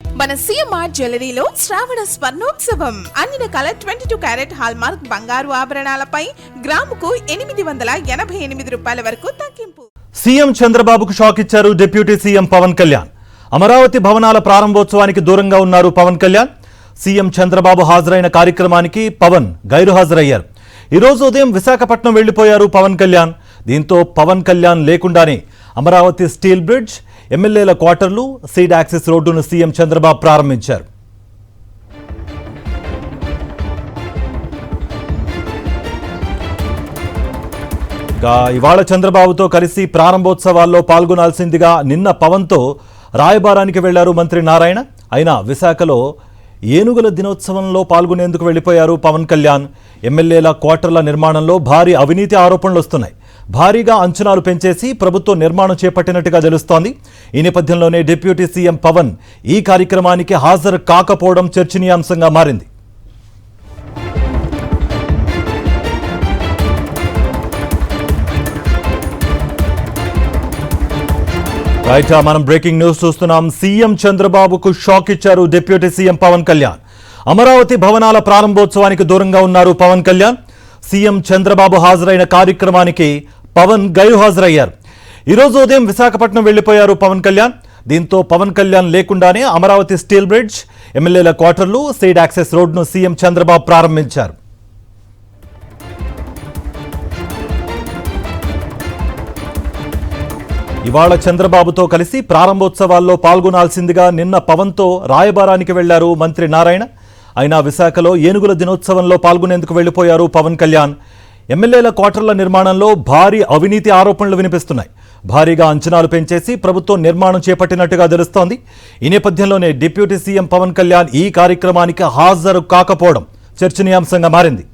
మన సిఎంఆర్ జ్యువెలరీలో శ్రావణ స్వర్ణోత్సవం అన్ని రకాల 22 క్యారెట్ హాల్మార్క్ బంగారు ఆభరణాలపై గ్రాముకు 888 రూపాయల వరకు తగ్గింపు. సీఎం చంద్రబాబుకు షాక్ ఇచ్చారు డిప్యూటీ సీఎం పవన్ కళ్యాణ్. అమరావతి భవనాల ప్రారంభోత్సవానికి దూరంగా ఉన్నారు పవన్ కళ్యాణ్. సీఎం చంద్రబాబు హాజరైన కార్యక్రమానికి పవన్ గైరు హాజరయ్యారు. ఈ రోజు ఉదయం విశాఖపట్నం వెళ్లిపోయారు పవన్ కళ్యాణ్. దీంతో పవన్ కళ్యాణ్ లేకుండానే అమరావతి స్టీల్ బ్రిడ్జ్, ఎమ్మెల్యేల క్వార్టర్లు, సీడ్ యాక్సెస్ రోడ్డును సీఎం చంద్రబాబు ప్రారంభించారు. ఇవాళ చంద్రబాబుతో కలిసి ప్రారంభోత్సవాల్లో పాల్గొనాల్సిందిగా నిన్న పవన్తో రాయబారానికి వెళ్లారు మంత్రి నారాయణ. అయినా విశాఖలో ఏనుగుల దినోత్సవంలో పాల్గొనేందుకు వెళ్లిపోయారు పవన్ కళ్యాణ్. ఎమ్మెల్యేల క్వార్టర్ల నిర్మాణంలో భారీ అవినీతి ఆరోపణలు వస్తున్నాయి. భారీగా అంచనాలు పెంచేసి ప్రభుత్వం నిర్మాణం చేపట్టినట్టుగా తెలుస్తోంది. ఈ నేపథ్యంలోనే డిప్యూటీ సీఎం పవన్ ఈ కార్యక్రమానికి హాజరు కాకపోవడం చర్చనీయాంశంగా మారింది. రైట్, మనం బ్రేకింగ్ న్యూస్ చూస్తున్నాం. సీఎం చంద్రబాబుకు షాక్ ఇచ్చారు డిప్యూటీ సీఎం పవన్ కళ్యాణ్. అమరావతి భవనాల ప్రారంభోత్సవానికి దూరంగా ఉన్నారు పవన్ కళ్యాణ్. సీఎం చంద్రబాబు హాజరైన కార్యక్రమానికి పవన్ గైరు హాజరయ్యారు. ఈరోజు ఉదయం విశాఖపట్నం వెళ్లిపోయారు పవన్ కళ్యాణ్. దీంతో పవన్ కళ్యాణ్ లేకుండానే అమరావతి స్టీల్ బ్రిడ్జ్, ఎమ్మెల్యేల క్వార్టర్లు, సీడ్ యాక్సెస్ రోడ్డును సీఎం చంద్రబాబు ప్రారంభించారు. ఇవాళ చంద్రబాబుతో కలిసి ప్రారంభోత్సవాల్లో పాల్గొనాల్సిందిగా నిన్న పవన్తో రాయబారానికి వెళ్లారు మంత్రి నారాయణ. అయినా విశాఖలో ఏనుగుల దినోత్సవంలో పాల్గొనేందుకు వెళ్లిపోయారు పవన్ కళ్యాణ్. ఎమ్మెల్యేల క్వార్టర్ల నిర్మాణంలో భారీ అవినీతి ఆరోపణలు వినిపిస్తున్నాయి. భారీగా అంచనాలు పెంచేసి ప్రభుత్వం నిర్మాణం చేపట్టినట్టుగా తెలుస్తోంది. ఈ నేపథ్యంలోనే డిప్యూటీ సీఎం పవన్ కళ్యాణ్ ఈ కార్యక్రమానికి హాజరు కాకపోవడం చర్చనీయాంశంగా మారింది.